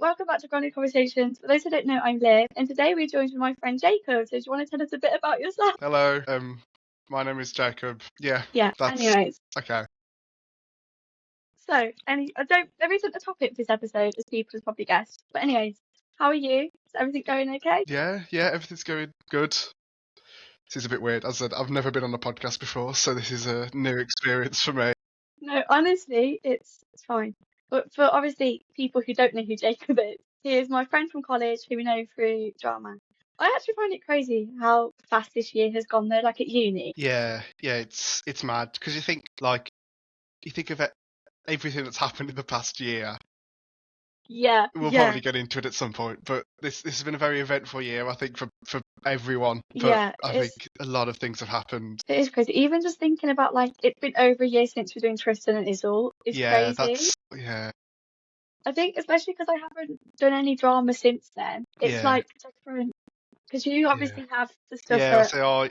welcome back to Grinding Conversations. For those who don't know, I'm Liv, and today we're joined with my friend Jacob. So do you want to tell us a bit about yourself? Hello, my name is Jacob. Yeah, Yeah, that's anyways. okay. So, there isn't a topic for this episode, as people have probably guessed. But anyways, how are you? Is everything going okay? Yeah, everything's going good. This is a bit weird. As I said, I've never been on a podcast before, so this is a new experience for me. No, honestly, it's fine. But for obviously people who don't know who Jacob is, he is my friend from college who we know through drama. I actually find it crazy how fast this year has gone though, like at uni. Yeah, it's mad because you think of everything that's happened in the past year. Yeah, We'll yeah, probably get into it at some point, but this has been a very eventful year, I think, for everyone. But yeah. I think a lot of things have happened. It is crazy. Even just thinking about like it's been over a year since we're doing Tristan and Isolde is Yeah, crazy. yeah. I think especially because I haven't done any drama since then. It's Yeah, like different because you yeah, obviously have the stuff yeah. at So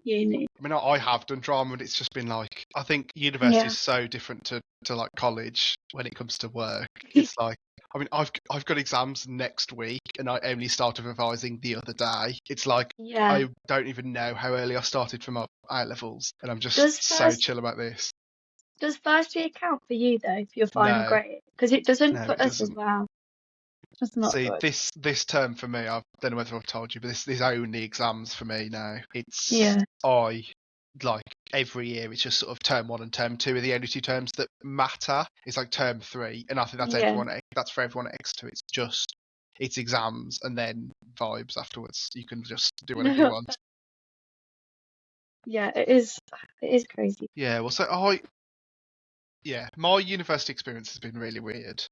uni. I mean, I have done drama, and it's just been like, I think university Yeah. is so different to like college when it comes to work. It's like, I mean, I've got exams next week, and I only started revising the other day. It's like, Yeah. I don't even know how early I started for my A levels, and I'm just Does so first chill about this. does first year count for you though for your final No, grade? Because it doesn't no, for it us as doesn't. well. That's not See, good. this term for me, I don't know whether I've told you, but this only exams for me now. Yeah. I like every year it's just sort of term 1 and term 2 are the only two terms that matter. It's like term 3, and I think that's Yeah. that's for everyone at Exeter. It's exams and then vibes afterwards. You can just do whatever you want. Yeah, it is. It is crazy. Yeah, well, my university experience has been really weird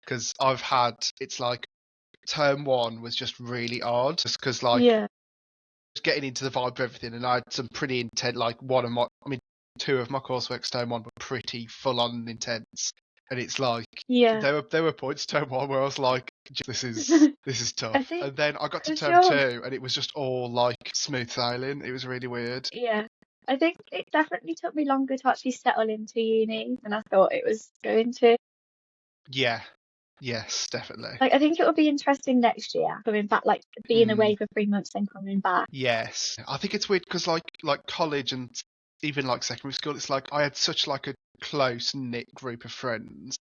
because it's like term 1 was just really odd, just because like Yeah. getting into the vibe of everything, and I had some pretty intense, like two of my coursework term 1 were pretty full on and intense, and it's like Yeah. there were points term 1 where I was like, this is I tough, think and then I got to because term you're 2 and it was just all like smooth sailing. It was really weird. Yeah, I think it definitely took me longer to actually settle into uni than I thought it was going to. Yeah, yes, definitely. Like, I think it will be interesting next year coming back, like being away for 3 months and coming back. Yes, I think it's weird because like college and even like secondary school, it's like I had such like a close knit group of friends.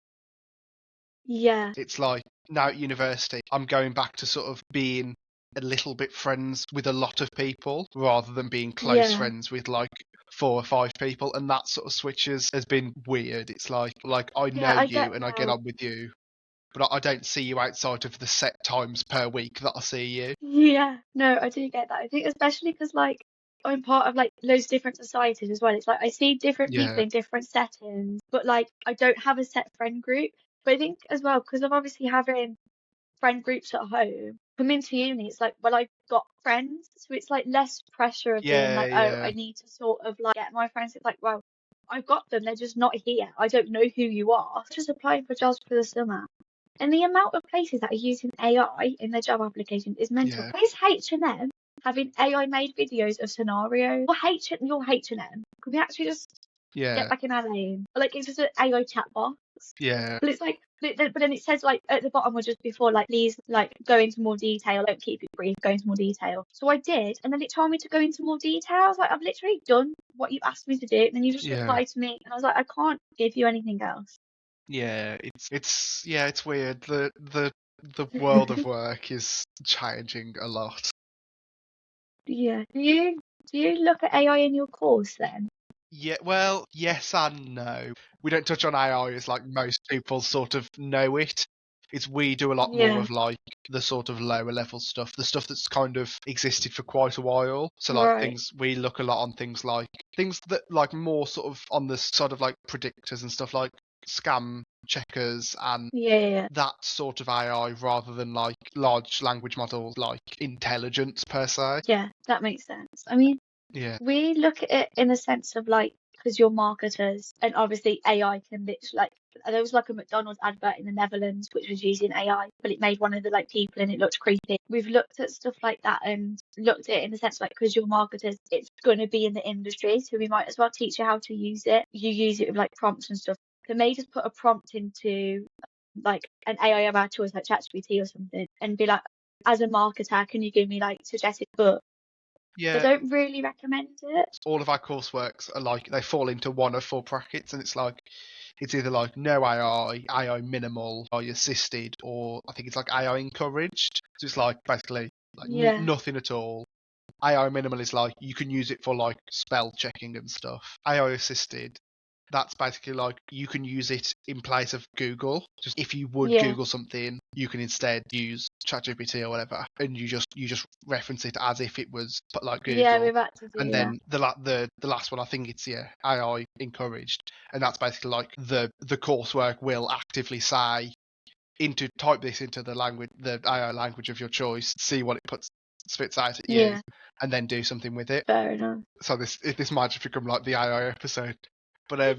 Yeah, It's like now at university, I'm going back to sort of being a little bit friends with a lot of people rather than being close yeah, friends with like 4 or 5 people, and that sort of switches has been weird. It's like I yeah, know I get you and I get that. on with you, but I don't see you outside of the set times per week that I see you. Yeah, no, I do get that. I think especially because like I'm part of like loads of different societies as well. It's like I see different people Yeah, in different settings, but like I don't have a set friend group. But I think as well because of obviously having friend groups at home. Coming to uni, it's like, well, I've got friends, so it's like less pressure of being like, oh, yeah, I need to sort of like get my friends. It's like, well, I've got them, they're just not here. I don't know who you are. Just applying for jobs for the summer. And the amount of places that are using AI in their job application is mental. yeah, Why is H&M having AI made videos of scenarios? Your H&M, could we actually just get yeah, back in our lane? Like, it's just an AI chat box. yeah, But it's like, but then it says like at the bottom or just before, like, please like go into more detail. Don't keep it brief. Go into more detail. So I did, and then it told me to go into more detail. I was like, I've literally done what you asked me to do, and then you just yeah. replied to me, and I was like, I can't give you anything else. Yeah, it's weird. The world of work is changing a lot. Yeah. Do you look at AI in your course then? Yeah, well, yes and no. We don't touch on AI as like most people sort of know it. We do a lot more Yeah. of like the sort of lower level stuff, the stuff that's kind of existed for quite a while. So like Right. we look a lot on things that like more sort of on the sort of like predictors and stuff like scam checkers and Yeah. Yeah. Yeah. that sort of AI rather than like large language models like intelligence per se. Yeah, that makes sense. I mean, Yeah. we look at it in a sense of like, because you're marketers, and obviously AI can literally like, there was like a McDonald's advert in the Netherlands which was using AI, but it made one of the like people and it looked creepy. We've looked at stuff like that and looked at it in the sense like, because you're marketers, it's going to be in the industry, so we might as well teach you how to use it. You use it with like prompts and stuff. They made us put a prompt into like an AI about tools like ChatGPT or something and be like, as a marketer, can you give me like suggested books? They Yeah, don't really recommend it. all of our courseworks are like they fall into one of four brackets, and it's like it's either like no AI, AI minimal, AI assisted, or I think it's like AI encouraged. So it's like basically like Yeah, nothing at all. AI minimal is like you can use it for like spell checking and stuff. AI assisted, that's basically like you can use it in place of Google. Just if you would yeah, Google something, you can instead use ChatGPT or whatever, and you just reference it as if it was like yeah. Google. We've had to And do that. then the last one, I think it's AI encouraged, and that's basically like the coursework will actively say type this into the AI language of your choice, see what it spits out at you, Yeah, and then do something with it. fair enough. So this might just become like the AI episode, but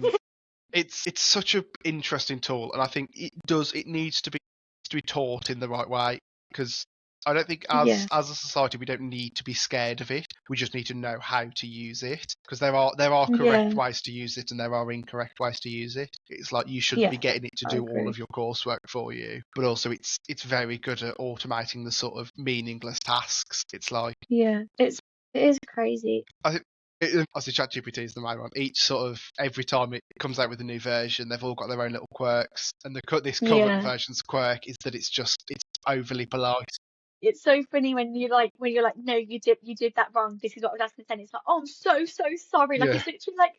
it's such an interesting tool, and I think it needs to be taught in the right way, because I don't think Yeah, as a society we don't need to be scared of it. We just need to know how to use it, because there are correct yeah, ways to use it and there are incorrect ways to use it. It's like you shouldn't be yeah. getting it to I do all agree. of your coursework for you, but also it's very good at automating the sort of meaningless tasks. It's like Yeah, it is crazy. I think obviously ChatGPT is the main one. Each sort of every time it comes out with a new version, they've all got their own little quirks. And this current Yeah. version's quirk is that it's overly polite. It's so funny when you're like, no, you did that wrong. This is what I was asking to send. It's like, oh, I'm so sorry. Like Yeah, it's literally like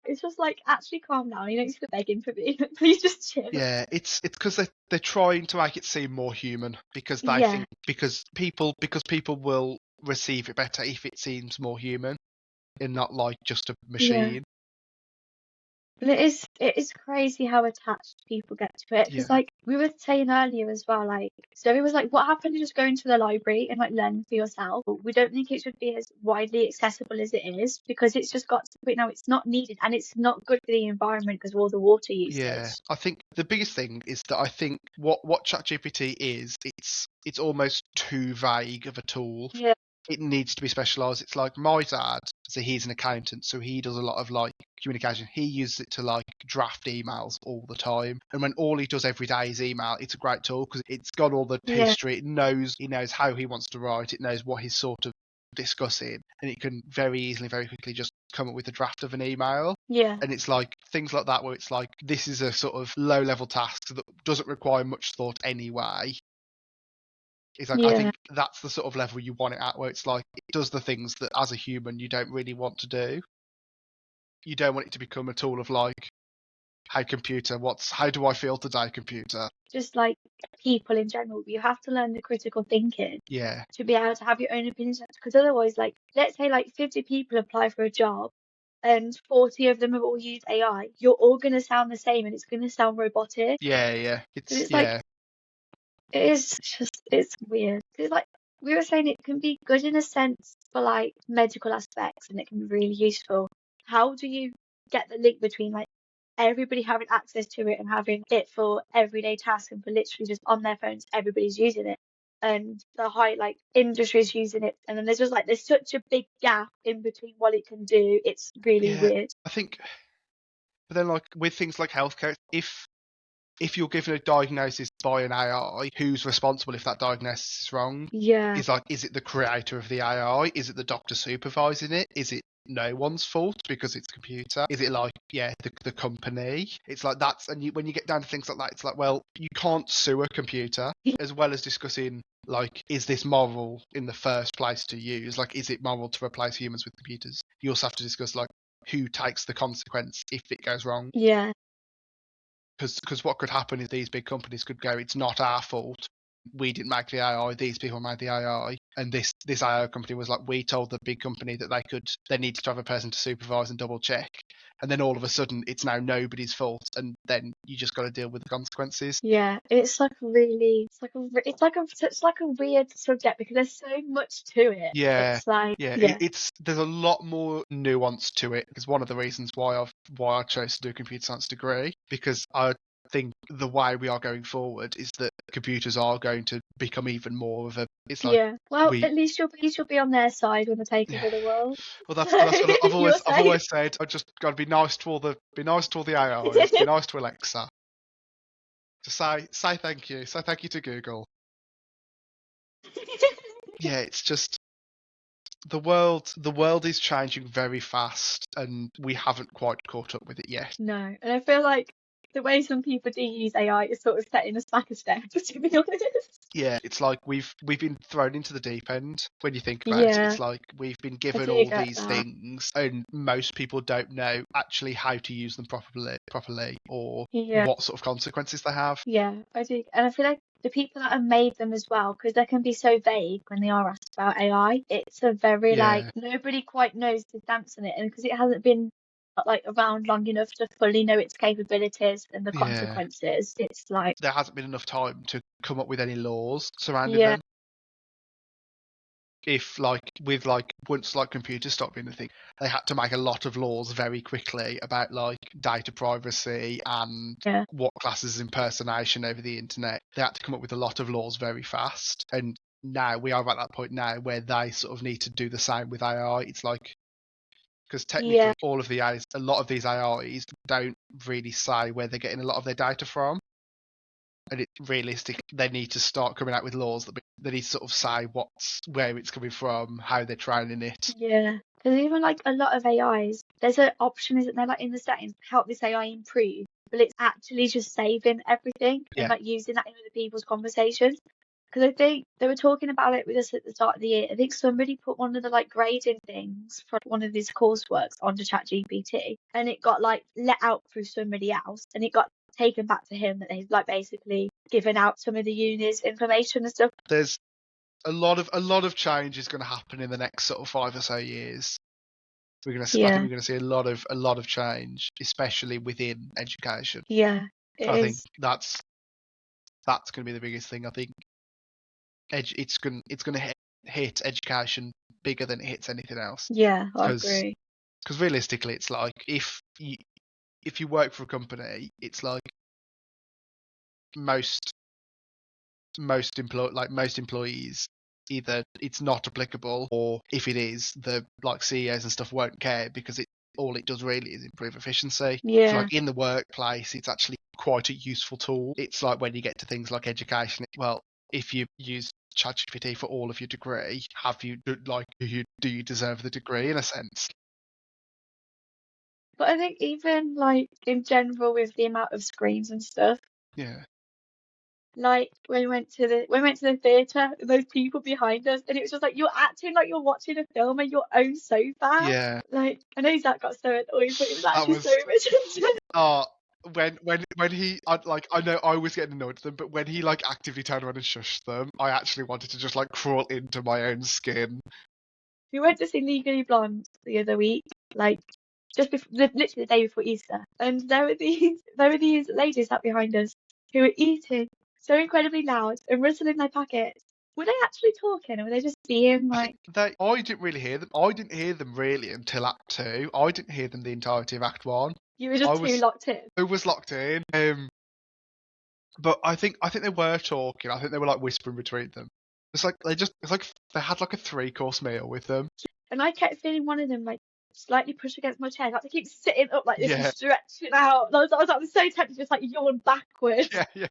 it's just like actually calm down. You don't need to be begging for me. Please just chill. yeah. It's because they're trying to make it seem more human, because they Yeah, think because people will receive it better if it seems more human and not like just a yeah. machine. But it is crazy how attached people get to it. Because Yeah, like we were saying earlier as well, like so it was like what happened to just going to the library and like learning for yourself? We don't think it should be as widely accessible as it is because it's just got to the point now it's not needed and it's not good for the environment because of all the water yeah. usage. I think the biggest thing is that I think what ChatGPT is, it's almost too vague of a tool. Yeah, It needs to be specialized. It's like my dad, so he's an accountant, so he does a lot of like communication. He uses it to like draft emails all the time. And when all he does every day is email, it's a great tool because it's got all the yeah, history. He knows how he wants to write. It knows what he's sort of discussing, and it can very easily, very quickly just come up with a draft of an email. yeah, And it's like things like that where it's like this is a sort of low level task that doesn't require much thought anyway. It's like I yeah, think that's the sort of level you want it at, where it's like it does the things that as a human you don't really want to do. You don't want it to become a tool of like, hey computer, how do I feel today, computer? just like people in general, you have to learn the critical thinking Yeah, to be able to have your own opinions. Because otherwise, like, let's say like 50 people apply for a job and 40 of them have all used AI, you're all going to sound the same and it's going to sound robotic. yeah. But It's it's like, it's weird. Because like we were saying, it can be good in a sense for like medical aspects and it can be really useful. How do you get the link between like everybody having access to it and having it for everyday tasks and for literally just on their phones, everybody's using it. And the high like industries using it. And then there's such a big gap in between what it can do. It's really yeah. weird. I think, but then like with things like healthcare, if you're given a diagnosis by an AI, who's responsible if that diagnosis is wrong? Yeah, Is it the creator of the AI? Is it the doctor supervising it? Is it no one's fault because it's a computer? Is it like, yeah, the company? It's like when you get down to things like that, it's like, well, you can't sue a computer, as well as discussing like, is this moral in the first place to use? Like, is it moral to replace humans with computers? You also have to discuss like who takes the consequence if it goes wrong, yeah, because what could happen is these big companies could go, it's not our fault, we didn't make the AI, these people made the AI, and this AI company was like, we told the big company that they needed to have a person to supervise and double check, and then all of a sudden it's now nobody's fault, and then you just got to deal with the consequences. yeah. It's like really, it's like a weird subject because there's so much to it. Yeah, It's like, yeah, yeah, there's a lot more nuance to it. Because one of the reasons why I chose to do a computer science degree, because I think the way we are going forward is that computers are going to become even more of a. It's like yeah. Well, we, at least you'll be on their side when they're taking yeah. over the world. Well, So that's what you're I've safe. always said. I just got to be nice to all the AIs, be nice to Alexa. to say thank you. Say thank you to Google. Yeah, it's just the world is changing very fast and we haven't quite caught up with it yet. No, and I feel like the way some people do use AI is sort of setting us back a step, to be honest. Yeah, it's like we've been thrown into the deep end when you think about it. Yeah, It's like we've been I given do all get these that. things and most people don't know actually how to use them properly or Yeah, what sort of consequences they have. yeah, I do. And I feel like the people that have made them as well, because they can be so vague when they are asked about AI, it's a very like Yeah, nobody quite knows the stance on it. And because it hasn't been like around long enough to fully know its capabilities and the yeah. consequences, it's like, There hasn't been enough time to come up with any laws surrounding yeah, them. If like with like once like computers stopped being a thing, they had to make a lot of laws very quickly about like data privacy and yeah, what classes as impersonation over the internet. They had to come up with a lot of laws very fast, and now we are at that point now where they sort of need to do the same with AI. It's like because yeah, technically all of the AIs, a lot of these AIs don't really say where they're getting a lot of their data from. And it realistic, they need to start coming out with laws that they need to sort of say where it's coming from, how they're training it. yeah. Because even like a lot of AIs, there's an option, isn't there, like in the settings, help this AI improve, but it's actually just saving everything and Yeah, like using that in other people's conversations. Because I think they were talking about it with us at the start of the year. I think somebody put one of the like grading things for one of these courseworks onto ChatGPT, and it got like let out through somebody else, and it got taken back to him that they've like basically given out some of the uni's information and stuff. there's a lot of change is going to happen in the next sort of 5 or so years. I think Yeah, we're going to see a lot of change, especially within education. yeah, it I think is. that's going to be the biggest thing. I think it's going to hit education bigger than it hits anything else. Yeah, I Because agree. realistically, it's like if you work for a company, it's like most most employees, either it's not applicable or if it is, the like CEOs and stuff won't care because all it does really is improve efficiency. So Yeah. like in the workplace, it's actually quite a useful tool. It's like when you get to things like education, well, if you use ChatGPT for all of your degree, have you like do you deserve the degree in a sense? But I think even like in general with the amount of screens and stuff, Yeah, like when we went to the theatre, those people behind us, and it was just like you're acting like you're watching a film on your own sofa. yeah. Like I know Zach got so annoyed, but it was That actually so was irritating. when he I know I was getting annoyed at them, but when he like actively turned around and shushed them, I actually wanted to just like crawl into my own skin. We went to see Legally Blonde the other week, like just before, literally the day before Easter, and there were these ladies sat behind us who were eating so incredibly loud and rustling their packets. Were they actually talking, or were they just being I think like, I didn't really hear them. I didn't hear them really until Act Two. I didn't hear them the entirety of Act One. you were I just too was locked in? I was locked in. But I think they were talking. I think they were like whispering between them. It's like they had like a 3-course meal with them. And I kept feeling one of them like slightly push against my chest. I had to keep sitting up like this and Yeah, stretching out. And I was so tempted to just like yawn backwards. yeah, yeah,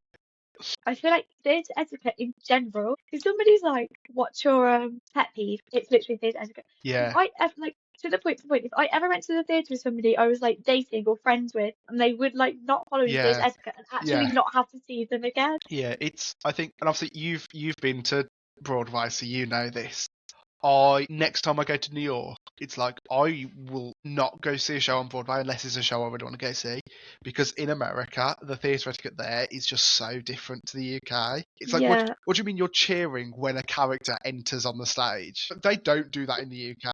I feel like theatre etiquette in general, if somebody's like, what's your pet peeve? It's literally theatre etiquette. If yeah, I ever like to the point, if I ever went to the theatre with somebody I was like dating or friends with, and they would like not follow theatre yeah, etiquette and actually yeah. not have to see them again. Yeah, it's I think, and obviously you've been to Broadway, so you know this. I next time I go to New York, it's like I will not go see a show on Broadway unless it's a show I would want to go see, because in America the theatre etiquette there is just so different to the UK. It's like what Yeah. what do you mean you're cheering when a character enters on the stage? They don't do that in the UK,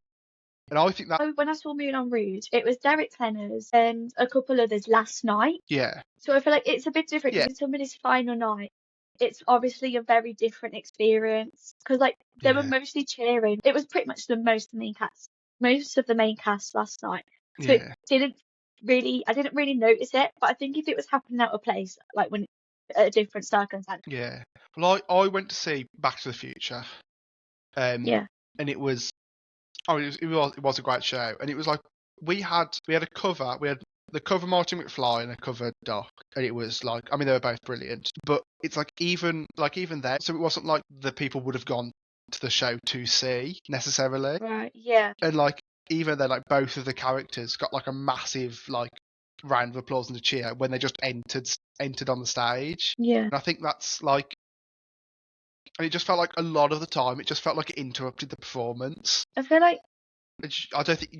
and I think that Oh, when I saw Moulin Rouge, it was Derek Tenners and a couple others last night. yeah, So I feel like it's a bit different yeah, because it's somebody's final night. It's obviously a very different experience because like they were yeah, mostly cheering. It was pretty much most of the main cast last night. So it yeah, I didn't really notice it. But I think if it was happening out of place, like when at a different circumstance, yeah. Well, I went to see Back to the Future, yeah, and it was. Oh, it was a great show, and it was like we had a cover. We had the cover Martin McFly and a cover Doc, and it was like, I mean, they were both brilliant, but it's like even then, so it wasn't like the people would have gone to the show to see necessarily, Right. Yeah. and like even then, like both of the characters got like a massive like round of applause and a cheer when they just entered on the stage, Yeah. and I think that's like, and it just felt like a lot of the time it just felt like it interrupted the performance. I feel like I don't think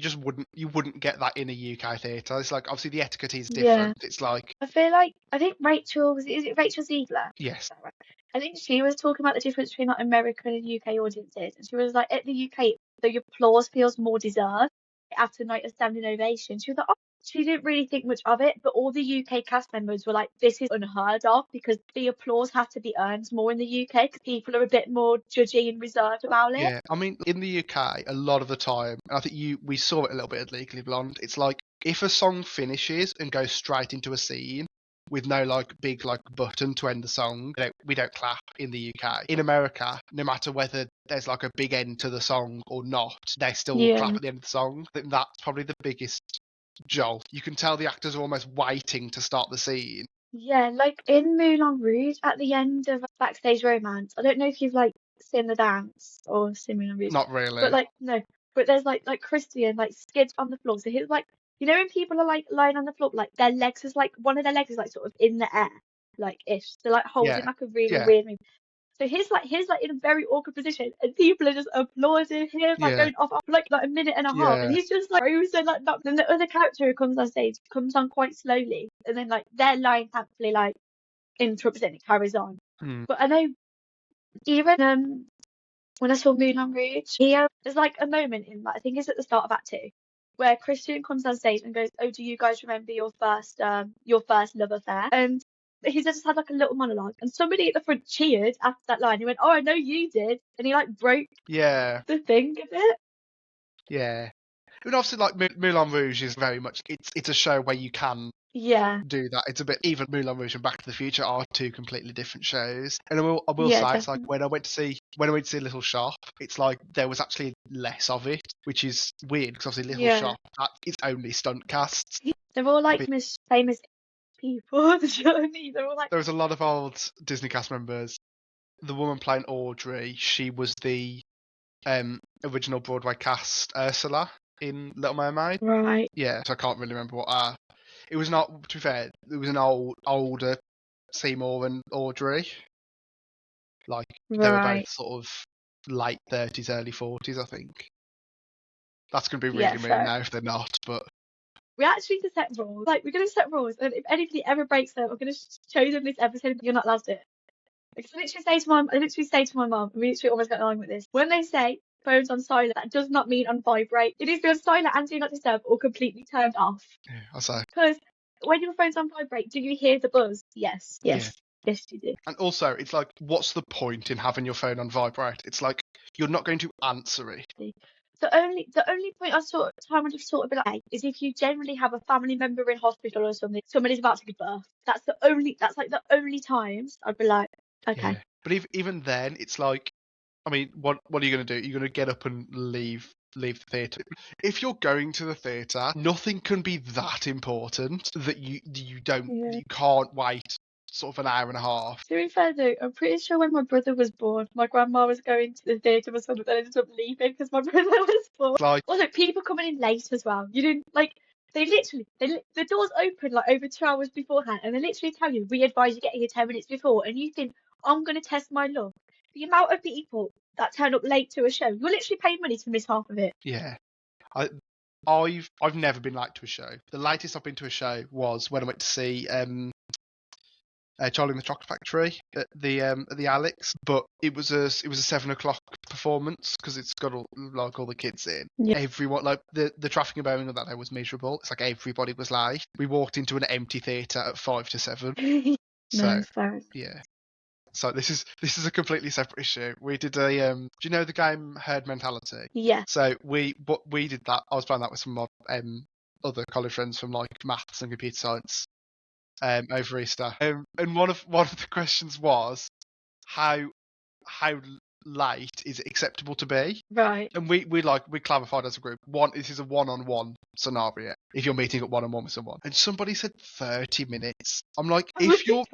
you wouldn't get that in a UK theatre. It's like obviously the etiquette is yeah. different. It's like I feel like I think Rachel is it Rachel Ziegler? yes, Is that right? I think she was talking about the difference between like American and UK audiences, and she was like, at the UK, the applause feels more deserved after like a standing ovation. She was like, oh, she didn't really think much of it, but all the UK cast members were like, this is unheard of because the applause has to be earned more in the UK because people are a bit more judgy and reserved about it. yeah. I mean, in the UK, a lot of the time, and I think we saw it a little bit at Legally Blonde. It's like if a song finishes and goes straight into a scene with no like big like button to end the song, we don't clap in the UK. In America, no matter whether there's like a big end to the song or not, they still Yeah. clap at the end of the song. I think that's probably the biggest jolt. You can tell the actors are almost waiting to start the scene. Yeah, like in Moulin Rouge at the end of Backstage Romance. I don't know if you've like seen the dance or seen Moulin Rouge, Not but really. like no, but there's like Christian like skids on the floor. So he's like, you know, when people are like lying on the floor, like their legs is like one of their legs is like sort of in the air, like ish. They're like holding Yeah. like a really Yeah. weird move. So he's like in a very awkward position, and people are just applauding him, like Yeah. going off for like a minute and a half, and Yeah. he's just like frozen like that. Then the other character who comes on stage comes on quite slowly, and then like their line thankfully like interrupts it and it carries on. Hmm. But I know even when I saw Moulin Rouge, there's like a moment in like I think it's at the start of Act Two, where Christian comes on stage and goes, "Oh, do you guys remember your first love affair?" And he just had like a little monologue, and somebody at the front cheered after that line. He went, "Oh, I know you did," and he like broke Yeah. the thing a bit. Yeah. And obviously, like Moulin Rouge is very much it's a show where you can Yeah, do that. It's a bit even Moulin Rouge and Back to the Future are two completely different shows. And I will yeah, say it's like definitely. when I went to see Little Shop, it's like there was actually less of it, which is weird because obviously Little Yeah, Shop it's only stunt casts. they're all I like mean, famous people. Do you know what I mean? They're all like, there was a lot of old Disney cast members. The woman playing Audrey, she was the original Broadway cast Ursula in Little Mermaid. right, Yeah, so I can't really remember what. It was not. To be fair, it was an older Seymour and Audrey. Like they were both right. sort of late 30s, early 40s, I think. That's gonna be Yeah, really mean fair. now if they're not, but We actually need to set rules. Like, we're going to set rules, and if anybody ever breaks them, I'm going to show them this episode. You're not allowed to do it. Because I literally say to my mum, we literally almost got along with this. When they say phones on silent, that does not mean on vibrate. It needs to be on silent and do not disturb or completely turned off. yeah, I'll say Because when your phone's on vibrate, do you hear the buzz? Yes, yeah. yes, yes, you do. And also, it's like, what's the point in having your phone on vibrate? It's like you're not going to answer it. The only point time I'd have sort of been like, hey, is if you generally have a family member in hospital or something, somebody's about to give birth. That's like the only times I'd be like, okay. Yeah. But even then, it's like, I mean, what are you going to do? You're going to get up and leave the theatre. If you're going to the theatre, nothing can be that important that Yeah. you can't wait sort of an hour and a half. To be fair though, I'm pretty sure when my brother was born, my grandma was going to the theatre for something that ended up leaving because my brother was born. It's like, Also, people coming in late as well. You didn't like the doors open like over 2 hours beforehand, and they literally tell you, we advise you get here 10 minutes before, and you think, I'm gonna test my luck. The amount of people that turn up late to a show, you're literally paying money to miss half of it. yeah. I've never been late to a show. The latest I've been to a show was when I went to see Charlie and the Chocolate Factory at the Alex, but it was a 7 o'clock performance because it's got all the kids in. Yeah. Everyone like the traffic in Birmingham that day was miserable. It's like everybody was late. We walked into an empty theatre at 5 to 7. So No, fair. yeah. So this is a completely separate issue. We did a do you know the game Herd Mentality? Yeah. So we did that. I was playing that with some of my other college friends from like maths and computer science over Easter. And one of the questions was how late is it acceptable to be? Right. And we clarified as a group. This is a one-on-one scenario. if you're meeting up one-on-one with someone. And somebody said 30 minutes. I'm like, Oh my God.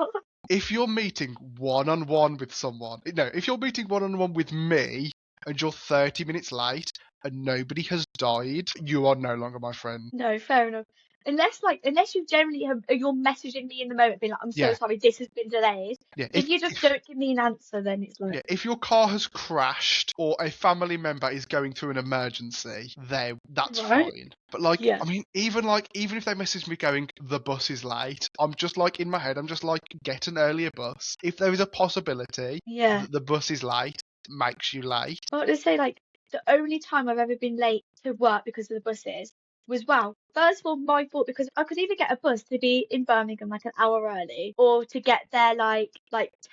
if you're meeting one-on-one with someone, no, if you're meeting one-on-one with me and you're 30 minutes late and nobody has died, you are no longer my friend. No, fair enough. Unless you generally you're messaging me in the moment, being like, I'm so Yeah, sorry, this has been delayed. yeah. If you just don't give me an answer, then it's like, Yeah, if your car has crashed or a family member is going through an emergency, that's right? fine. But like, Yeah, I mean, even if they message me going the bus is late, I'm just like in my head, I'm just like get an earlier bus. If there is a possibility yeah. that the bus is late, it makes you late. I want to say like the only time I've ever been late to work because of the buses was, well, first of all, my fault, because I could either get a bus to be in Birmingham like an hour early or to get there like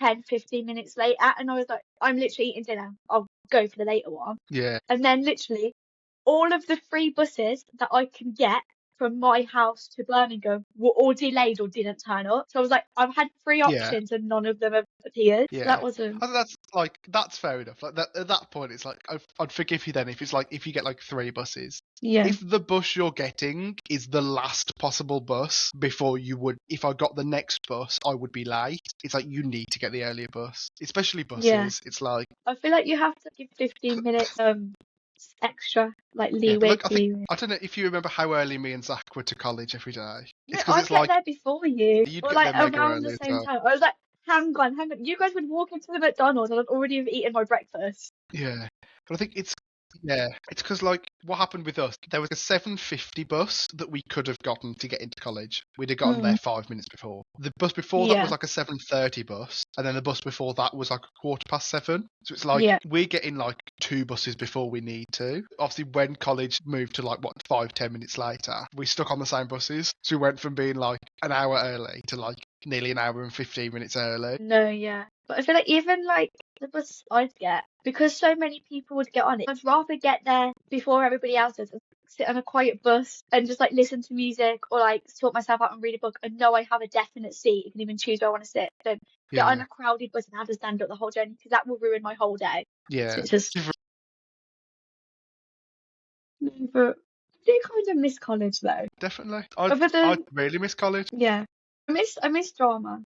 10, 15 minutes later. And I was like, I'm literally eating dinner. I'll go for the later one. Yeah, And then literally all of the free buses that I can get from my house to Birmingham were all delayed or didn't turn up. So I was like, I've had three yeah. options and none of them have appeared. So Yeah, that wasn't, I think that's fair enough. Like that at that point, it's like I'd forgive you then if it's like if you get like 3 buses. yeah, If the bus you're getting is the last possible bus before you would, if I got the next bus, I would be late. It's like you need to get the earlier bus, especially yeah. buses. It's like I feel like you have to give 15 minutes extra like yeah, but leeway like I think period. I don't know if you remember how early me and Zach were to college every day. No, It's because I'd it's get like there before you, you'd or get like there mega around the early as same well. time. I was like, hang on, hang on. You guys would walk into the McDonald's and I'd already have eaten my breakfast. Yeah, but I think it's because like what happened with us, there was a 7:50 bus that we could have gotten to get into college. We'd have gotten there Mm. 5 minutes before. The bus before that was Yeah, like a 7:30 bus, and then the bus before that was like a 7:15. So it's like yeah. we're getting like 2 buses before we need to. Obviously, when college moved to like what 5-10 minutes later, we stuck on the same buses. So we went from being like an hour early to like nearly an hour and 15 minutes early. No, yeah. But I feel like even like the bus I'd get, because so many people would get on it, I'd rather get there before everybody else does and sit on a quiet bus and just like listen to music or like sort myself out and read a book and know I have a definite seat. You can even choose where I want to sit. Then get on Yeah, a crowded bus and have to stand up the whole journey because that will ruin my whole day. So yeah, it's just, but I do kind of miss college though. definitely. Other I than, really miss college. yeah, I miss drama.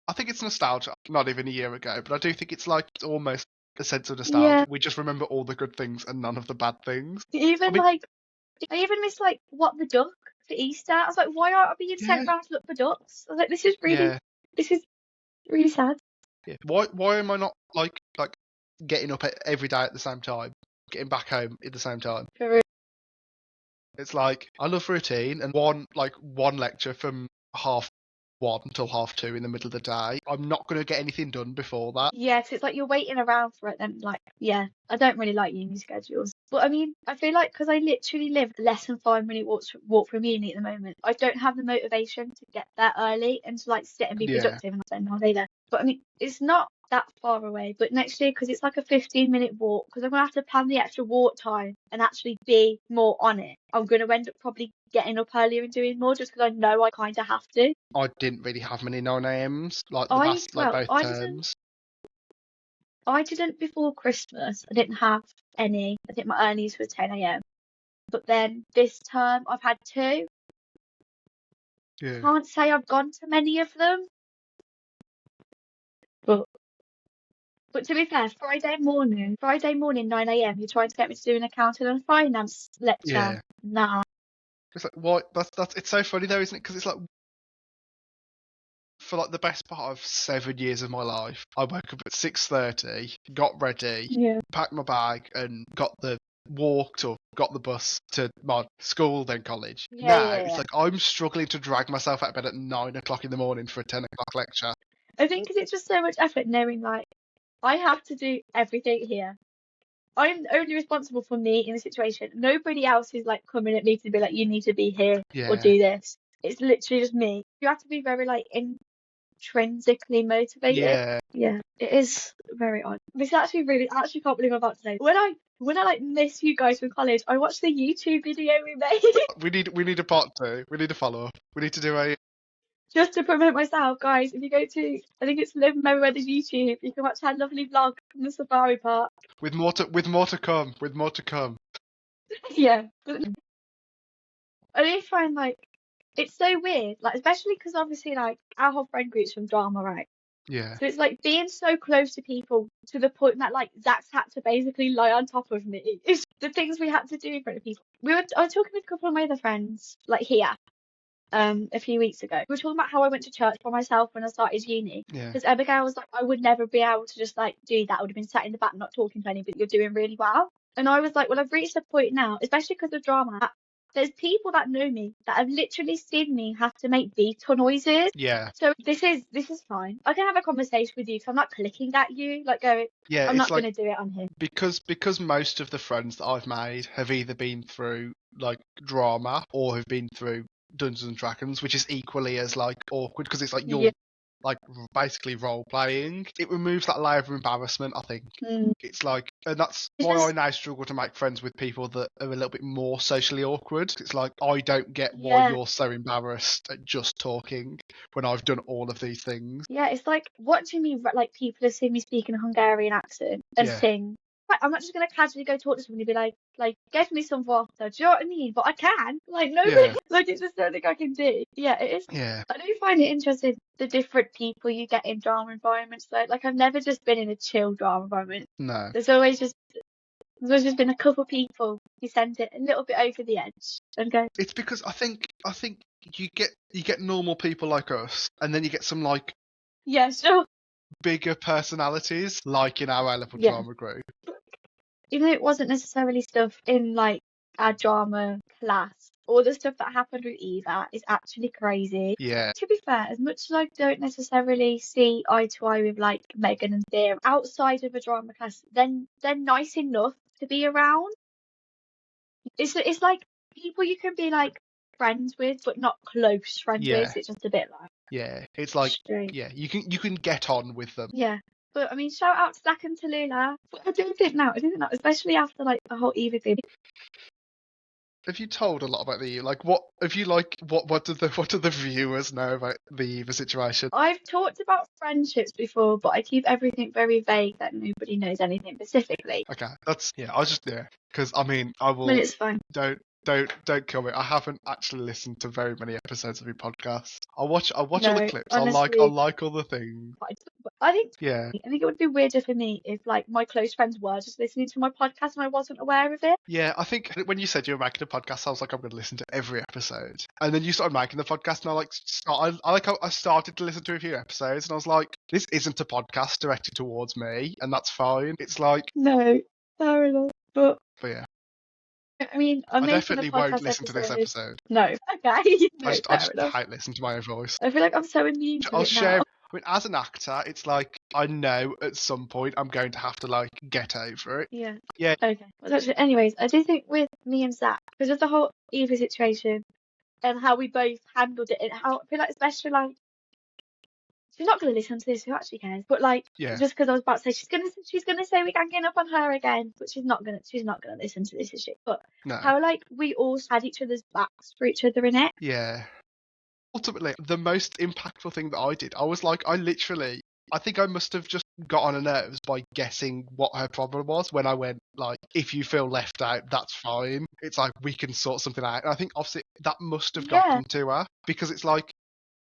I think it's nostalgia, not even a year ago, but I do think it's like it's almost a sense of Yeah, nostalgia. We just remember all the good things and none of the bad things. I even mean, like I even miss like what the duck for Easter. I was like, why aren't I being yeah, sent around to look for ducks? I was like, yeah, this is really sad. yeah. Why am I not like getting up every day at the same time, getting back home at the same time? For real. It's like I love routine and one lecture from 1:30 until 2:30 in the middle of the day. I'm not going to get anything done before that. Yeah, 'cause it's like you're waiting around for it. Then like, yeah, I don't really like uni schedules. But I mean, I feel like because I literally live less than 5 minute walk from uni at the moment, I don't have the motivation to get there early and to like sit and be Yeah, productive and spend all day there. But I mean, it's not that far away. But next year, because it's like a 15-minute walk, because I'm gonna have to plan the extra walk time and actually be more on it. I'm gonna end up probably getting up earlier and doing more just because I know I kind of have to. I didn't really have many 9 a.m.s like the vast like Well, both I didn't. terms. I didn't before Christmas. I didn't have any. I think my earliest was 10 a.m. But then this term I've had two. Yeah, Can't say I've gone to many of them. But but to be fair, Friday morning 9 a.m. You're trying to get me to do an accounting and finance lecture. yeah. Nah. It's like what that's it's so funny though, isn't it? Because it's like for like the best part of 7 years of my life, I woke up at 6:30, got ready, Yeah. packed my bag, and walked or got the bus to my school, then college. Yeah, Now yeah, it's yeah. like I'm struggling to drag myself out of bed at 9 o'clock in the morning for a 10 o'clock lecture. I think 'cause it's just so much effort knowing like I have to do everything here. I'm only responsible for me in the situation. Nobody else is like coming at me to be like, you need to be here or Yeah, do this. It's literally just me. You have to be very like intrinsically motivated. yeah. Yeah, it is very odd. This is actually really, I actually can't believe I'm about to say. When I like miss you guys from college, I watched the YouTube video we made We need a part two. We need a follow up. We need to do a just to promote myself, guys. If you go to, I think it's Live Memory Weather's YouTube, you can watch our lovely vlog from the safari park. with more to come. With more to come. Yeah. I do find like it's so weird, like especially because obviously like our whole friend group's from drama, right? Yeah. So it's like being so close to people to the point that like Zach's had to basically lie on top of me. It's the things we had to do in front of people. I was talking with a couple of my other friends, like here, a few weeks ago. We were talking about how I went to church by myself when I started uni. Yeah. Because Abigail was like, I would never be able to just like do that. I would have been sat in the back not talking to anybody. You're doing really well. And I was like, well, I've reached a point now, especially because of drama. That there's people that know me that have literally seen me have to make veto noises. Yeah. So this is fine. I can have a conversation with you because I'm not clicking at you, like going, Yeah. I'm It's not like gonna do it on him. because most of the friends that I've made have either been through like drama or have been through Dungeons and Dragons, which is equally as like awkward because it's like Yeah. you're like basically role playing. It removes that layer of embarrassment, I think. It's like, and that's It's why I just now struggle to make friends with people that are a little bit more socially awkward. It's like I don't get why yeah. you're so embarrassed at just talking when I've done all of these things. Yeah, it's like watching me, like people have seen me speak in a Hungarian accent and Yeah. sing. Like, I'm not just gonna casually go talk to somebody and be like, give me some water. Do you know what I mean? But I can. Like, nobody, Yeah. like, it's just something I can do. Yeah, it is. Yeah. I do find it interesting the different people you get in drama environments. Like I've never just been in a chill drama environment. No. There's always just been a couple people who send it a little bit over the edge and go, It's because I think you get normal people like us, and then you get some like yeah, sure. bigger personalities, like in our level Yeah. drama group. Even though it wasn't necessarily stuff in like our drama class, all the stuff that happened with Eva is actually crazy. Yeah. To be fair, as much as I don't necessarily see eye to eye with like Megan and Thea outside of a drama class, then they're nice enough to be around. It's like people you can be like friends with, but not close friends Yeah. with. It's just a bit like Yeah. It's like strange. yeah, you can get on with them. Yeah. But I mean, shout out to Zach and Tallulah. I do think now, especially after like the whole Eva thing. Have you told a lot about the like what have you like what do the viewers know about the Eva situation? I've talked about friendships before, but I keep everything very vague that nobody knows anything specifically. Okay, that's yeah. I just yeah, because I mean I I mean, will it's fine. don't kill me. I haven't actually listened to very many episodes of your podcast. I'll watch all the No, clips. honestly, I'll like all the things. I think Yeah. I think it would be weirder for me if like my close friends were just listening to my podcast and I wasn't aware of it. Yeah, I think when you said you were making a podcast, I was like, I'm going to listen to every episode. And then you started making the podcast, and I started to listen to a few episodes, and I was like, this isn't a podcast directed towards me, and that's fine. It's like, No, fair enough. But yeah, I mean, I'm I making a definitely won't podcast listen to this episode. episode. No, okay, no, I fair just enough. hate listening to my own voice. I feel like I'm so immune to I'll it share. now. I mean, as an actor, it's like I know at some point I'm going to have to like get over it. Yeah. Yeah. Okay. Well, anyways, I do think with me and Zach, because of the whole Eva situation and how we both handled it, and how I feel like, especially like, she's not going to listen to this, who actually cares? But like, Yeah. just because I was about to say she's gonna say we're ganging up on her again, but she's not gonna listen to this, is she? But No. how like we all had each other's backs for each other in it. Yeah. Ultimately, the most impactful thing that I did, I was like, I think I must have just got on her nerves by guessing what her problem was when I went, like, if you feel left out, that's fine. It's like, we can sort something out. And I think, obviously, that must have Yeah. gotten to her because it's like,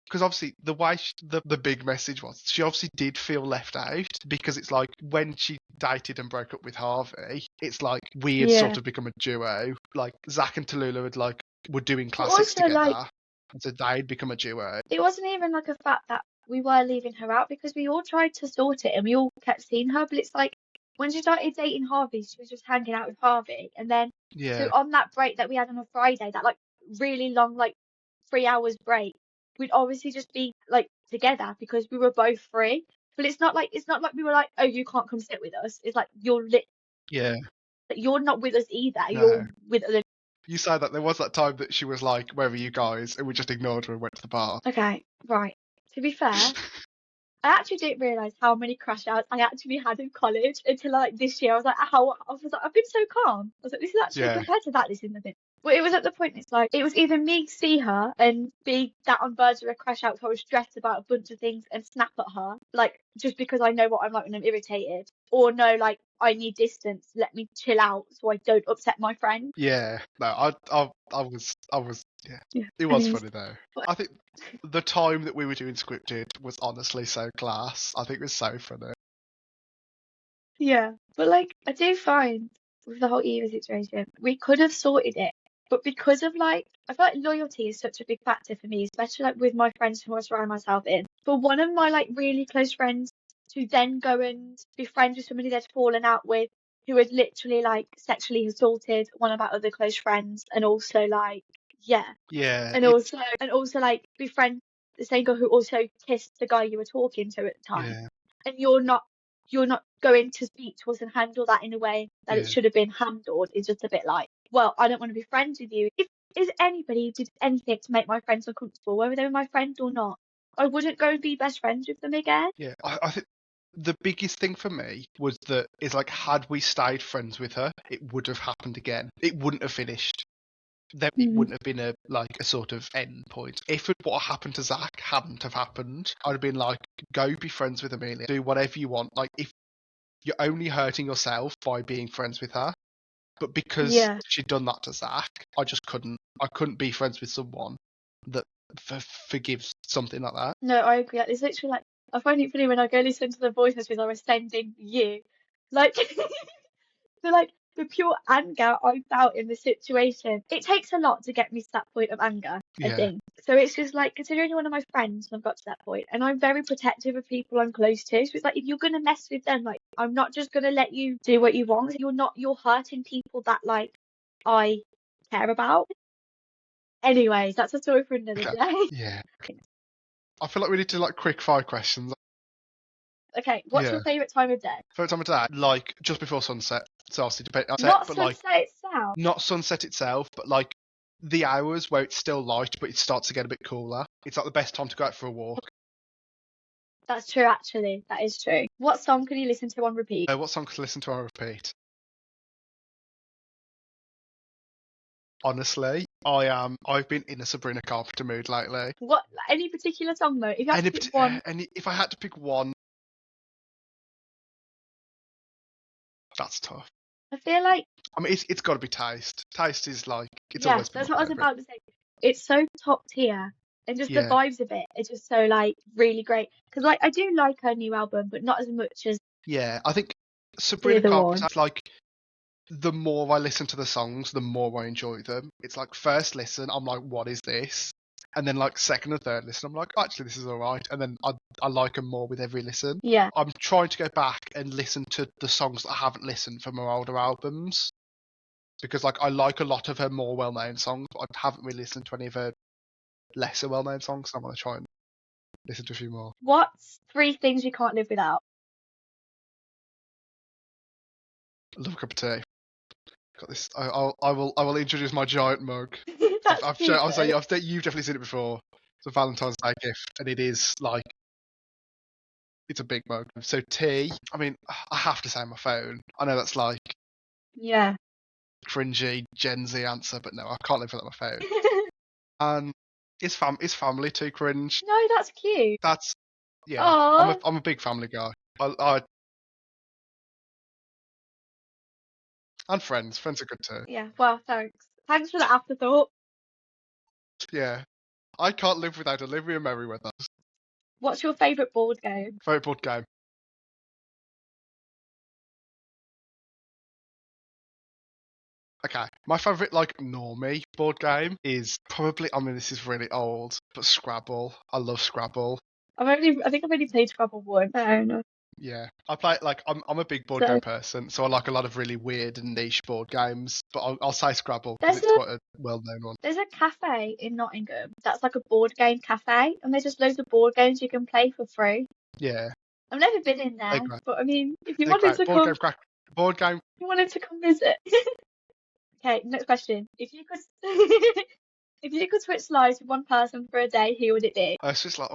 because obviously the way the big message was, she obviously did feel left out because it's like when she dated and broke up with Harvey, it's like we had sort of become a duo. Like Zach and Tallulah had like were doing classics also, together, like, and so they'd become a duo. it wasn't even like a fact that we were leaving her out because we all tried to sort it and we all kept seeing her. But it's like when she started dating Harvey, she was just hanging out with Harvey. And then, so Yeah, on that break that we had on a Friday, that like really long, like 3 hours break, we'd obviously just be like together because we were both free. But it's not like we were like, oh, you can't come sit with us. It's like yeah. you're not with us either. No. You're with other. You said that there was that time that she was like, "Where are you guys?" and we just ignored her and went to the bar. Okay, right. To be fair, I actually didn't realise how many crash outs I actually had in college until like this year. I was like, I've been so calm. I was like, this is actually Yeah. compared to that, this is nothing. Well, it was at the point it's like it was either me see her and be that on verge of a crash out, so I was stressed about a bunch of things and snap at her, like just because I know what I'm like when I'm irritated, or no, like I need distance, let me chill out so I don't upset my friend. Yeah, no, I was, yeah. Yeah, It and was then funny though. but I think the time that we were doing scripted was honestly so class. I think it was so funny. yeah, but like I do find with the whole Eva situation, we could have sorted it, but because of like I feel like loyalty is such a big factor for me, especially like with my friends who I surround myself in. For one of my like really close friends to then go and be friends with somebody they'd fallen out with, who had literally like sexually assaulted one of our other close friends, and also like yeah, Yeah, and also like be friends with the same girl who also kissed the guy you were talking to at the time, yeah, and you're not going to speak to us and handle that in a way that it yeah, should have been handled. Is just a bit like, well, I don't want to be friends with you. If is anybody who did anything to make my friends uncomfortable, whether they were my friend or not, I wouldn't go and be best friends with them again. yeah. I think the biggest thing for me was that is like had we stayed friends with her, it would have happened again. It wouldn't have finished. Then it Mm. wouldn't have been a sort of end point. If what happened to Zach hadn't have happened, I'd have been like, go be friends with Amelia, do whatever you want. Like if you're only hurting yourself by being friends with her, but because Yeah. she'd done that to Zach, I just couldn't. I couldn't be friends with someone that forgives something like that. No, I agree. Like, it's literally like I find it funny when I go listen to the voice messages I was sending you. Like like the pure anger I felt in the situation. It takes a lot to get me to that point of anger, I Yeah, think. So it's just like considering you're one of my friends and I've got to that point and I'm very protective of people I'm close to. So it's like if you're gonna mess with them, like I'm not just gonna let you do what you want. You're hurting people that like I care about. Anyways, that's a story for another okay, day. yeah. I feel like we need to like quick fire questions. Okay, what's Yeah. your favourite time of day? First time of day, like just before sunset. So obviously depending on set, Not but like sunset itself. not sunset itself, but like the hours where it's still light, but it starts to get a bit cooler. It's like the best time to go out for a walk. That's true, actually. That is true. What song can you listen to on repeat? What song to listen to on repeat? Honestly, I've been in a Sabrina Carpenter mood lately. What, any particular song though? If you had to pick one, And if I had to pick one, that's tough. I feel like, I mean, it's got to be Taste. Taste is like it's yeah, always been that's my what I was favorite. about to say. It's so top tier, and just the Yeah, vibes of it are just so like really great. Because like I do like her new album, but not as much as yeah. I think the Sabrina other Carpenter, one. like the more I listen to the songs, the more I enjoy them. It's like first listen, I'm like, what is this? And then like second and third listen, I'm like, actually, this is all right. And then I like them more with every listen. Yeah. I'm trying to go back and listen to the songs that I haven't listened from her older albums because like I like a lot of her more well-known songs, but I haven't really listened to any of her lesser well-known songs. So I want to try and listen to a few more. What's three things you can't live without? I love a cup of tea. Got this. I will introduce my giant mug. That's cute I'll say though. you've definitely seen it before. It's a Valentine's Day gift, and it is like it's a big mug. So tea. I mean, I have to say my phone. I know that's like Yeah. cringy Gen Z answer, but no, I can't live without my phone. And is family too cringe? No, that's cute. That's yeah. Oh, I'm a big family guy. I and friends. Friends are good too. yeah. Well, thanks. Thanks for the afterthought. Yeah. I can't live without Olivia Merriweather. What's your favourite board game? Favorite board game. Okay, my favourite like normie board game is probably. I mean, this is really old, but Scrabble. I love Scrabble. I think I've only played Scrabble once. I don't know. Yeah, I play like I'm a big board game So person, so I like a lot of really weird and niche board games. But I'll say Scrabble because there's it's a quite a well-known one. there's a cafe in Nottingham that's like a board game cafe, and there's just loads of board games you can play for free. Yeah, I've never been in they're there, great. but I mean, if you They're wanted great. to come, if Board game. you wanted to come visit. Okay, next question. If you could, if you could switch lives with one person for a day, who would it be? It's just like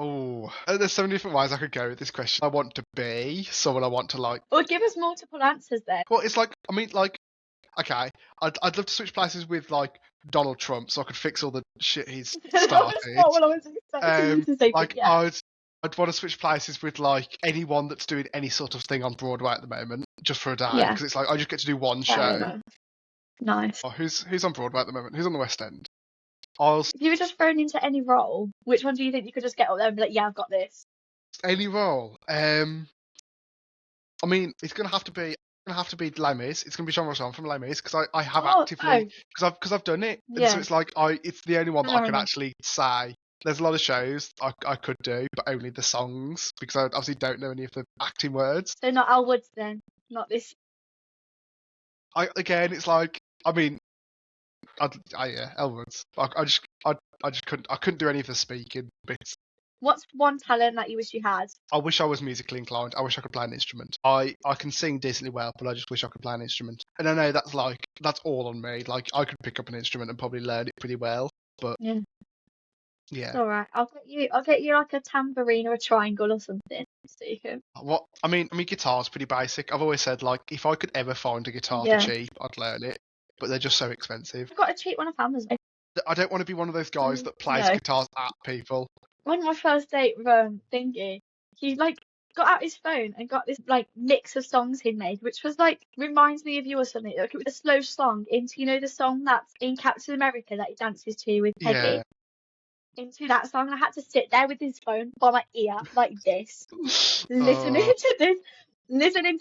there's so many different ways I could go with this question. I want to be someone I want to like. Or give us multiple answers then. Well, it's like I mean like okay, I'd love to switch places with like Donald Trump, so I could fix all the shit he's That's started. not what I was expecting you to say, but Like yeah. I'd want to switch places with like anyone that's doing any sort of thing on Broadway at the moment, just for a day, Yeah. because it's like I just get to do one Fair show. enough. Nice. Oh, who's on Broadway at the moment? Who's on the West End? I'll If you were just thrown into any role, which one do you think you could just get up there and be like, yeah, I've got this? any role. I mean, it's gonna have to be Les Mis. It's gonna be Jean Valjean from Les Mis because I have actively because I've done it, and so Yeah. it's like it's the only one that I Fair can enough. actually say. There's a lot of shows I could do, but only the songs because I obviously don't know any of the acting words. So not Al Woods then, not this. It's like I mean, yeah, Elwoods. I just couldn't do any of the speaking bits. What's one talent that you wish you had? I wish I was musically inclined. I wish I could play an instrument. I can sing decently well, but I just wish I could play an instrument. And I know that's all on me. Like I could pick up an instrument and probably learn it pretty well. But Yeah. yeah. It's all right. I'll get you like a tambourine or a triangle or something, so you can. What I mean, guitar's pretty basic. I've always said like if I could ever find a guitar for Yeah. cheap, I'd learn it. But they're just so expensive. I've got a cheap one off Amazon. I don't want to be one of those guys that plays No. guitars at people. On my first date with Thingy, he like got out his phone and got this like mix of songs he'd made, which was like reminds me of you or something. Like it was a slow song into the song that's in Captain America that he dances to with Peggy. Yeah. Into that song, and I had to sit there with his phone by my ear like this, listening to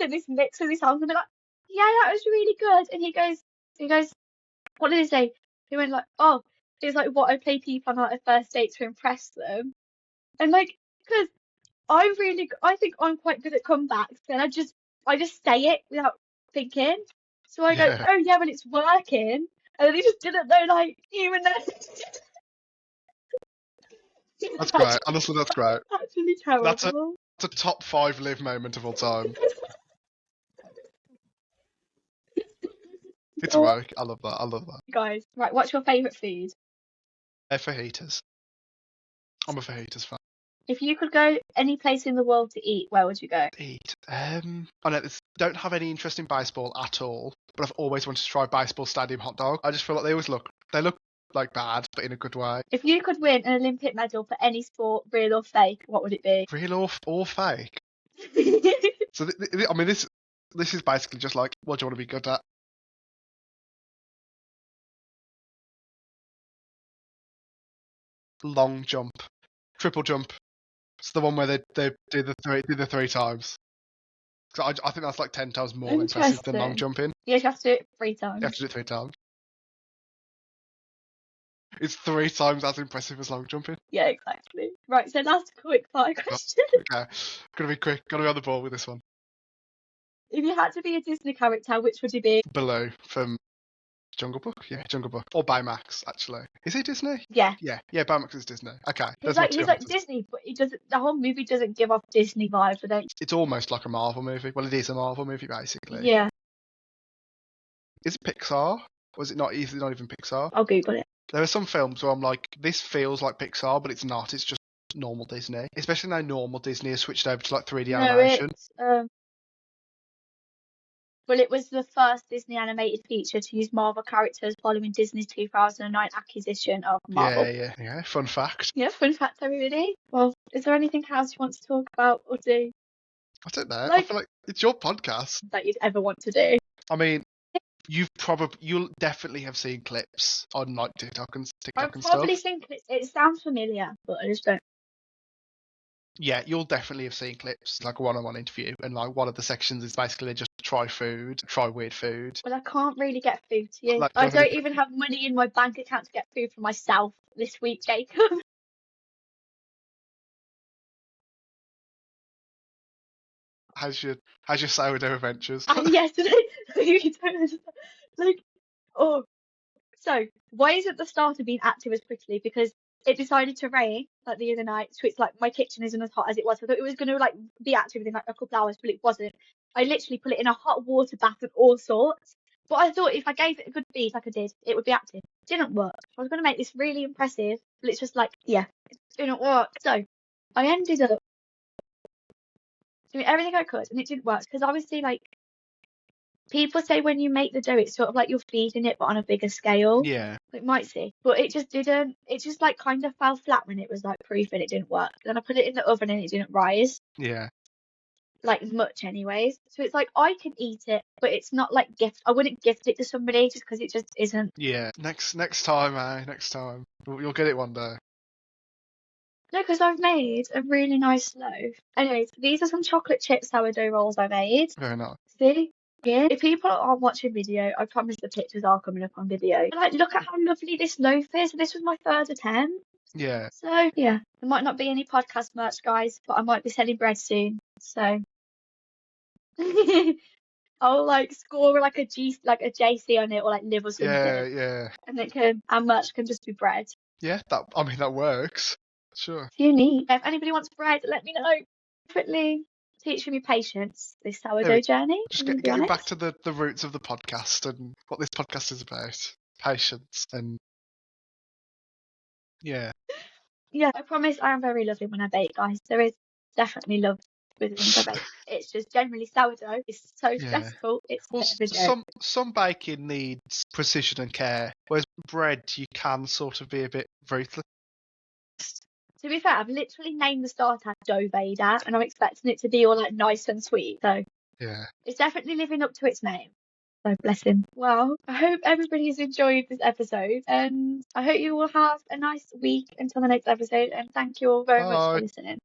this mix of these songs, and be like, yeah, that was really good. And he goes, what did he say? He went like, oh, it's like what I play people on like a first date to impress them. And like, because I think I'm quite good at comebacks, and I just say it without thinking. So I go, oh yeah, well it's working, and then he just didn't know like even though. That's great. Honestly, that's great. Actually terrible. That's a top 5 live moment of all time. It's work. I love that. Guys, right, what's your favourite food? Fajitas. I'm a fajitas fan. If you could go any place in the world to eat, where would you go? I know this don't have any interest in baseball at all, but I've always wanted to try baseball stadium hot dog. I just feel like they look like bad, but in a good way. If you could win an Olympic medal for any sport, real or fake, what would it be? Real or fake? So I mean, this is basically just like, what do you want to be good at? Long jump, triple jump. It's the one where they do the three times. So I think that's like 10 times more impressive than long jumping. Yes, you have to do it 3 times. You have to do it 3 times. It's 3 times as impressive as long jumping. Yeah, exactly. Right, so last quick fire question. Okay, gotta be quick. Gotta be on the ball with this one. If you had to be a Disney character, which would you be? Baloo from Jungle Book? Yeah, Jungle Book. Or Baymax, actually. Is he Disney? Yeah. Yeah, Baymax is Disney. Okay. He's like Disney, but the whole movie doesn't give off Disney vibes, I don't. It's almost like a Marvel movie. Well, it is a Marvel movie, basically. Yeah. Is it Pixar? Or is it not? Is it not even Pixar? I'll Google it. There are some films where I'm like, this feels like Pixar, but it's not. It's just normal Disney. Especially now normal Disney has switched over to like 3D animation. Well, it was the first Disney animated feature to use Marvel characters following Disney's 2009 acquisition of Marvel. Yeah. Fun fact. Yeah, fun fact, everybody. Well, is there anything else you want to talk about or do? I don't know. I feel like it's your podcast. That you'd ever want to do. I mean, you'll definitely have seen clips on like TikTok and stuff. I've probably seen clips. It sounds familiar, but I just don't. Yeah, you'll definitely have seen clips, like a one-on-one interview, and like one of the sections is basically just try weird food. Well, I can't really get food to you. I don't even have money in my bank account to get food for myself this week, Jacob. How's your sourdough adventures? Yesterday, you don't understand. Like, oh, so why isn't the starter being active as quickly? Because it decided to rain like the other night, so it's like my kitchen isn't as hot as it was. I thought it was going to like be active within like a couple hours, but it wasn't. I literally put it in a hot water bath and all sorts. But I thought if I gave it a good feed like I did, it would be active. It didn't work. I was going to make this really impressive, but it's just like, yeah, it didn't work. So I ended up doing everything I could, and it didn't work because obviously like People say when you make the dough, it's sort of like you're feeding it, but on a bigger scale. Yeah. It might see, but it just didn't. It just like kind of fell flat when it was like proof and it didn't work. Then I put it in the oven and it didn't rise Yeah. like much, anyways. So it's like I can eat it, but it's not like gift. I wouldn't gift it to somebody just because it just isn't. Yeah. Next time, Next time. You'll get it one day. No, because I've made a really nice loaf. Anyways, these are some chocolate chip sourdough rolls I made. Very nice. See? Yeah. If people aren't watching video, I promise the pictures are coming up on video. But, like, look at how lovely this loaf is. This was my third attempt. Yeah. So, yeah. There might not be any podcast merch, guys, but I might be selling bread soon. So, I'll, like, score, like, a JC on it or, like, live or something. Yeah. And our merch can just be bread. Yeah. That works. Sure. If you need, if anybody wants bread, let me know. Definitely teaching me patience, this sourdough journey. Just I'm gonna be getting back honest. to the roots of the podcast and what this podcast is about. Patience and yeah. Yeah, I promise I am very loving when I bake, guys. There is definitely love with the things I bake. It's just generally sourdough. It's so Yeah. stressful. It's a Well, bit of a joke. some baking needs precision and care, whereas bread you can sort of be a bit ruthless. To be fair, I've literally named the starter Dough Vader, and I'm expecting it to be all like nice and sweet. So Yeah. it's definitely living up to its name. So bless him. Well, I hope everybody has enjoyed this episode, and I hope you will have a nice week until the next episode. And thank you all very much for Bye. listening.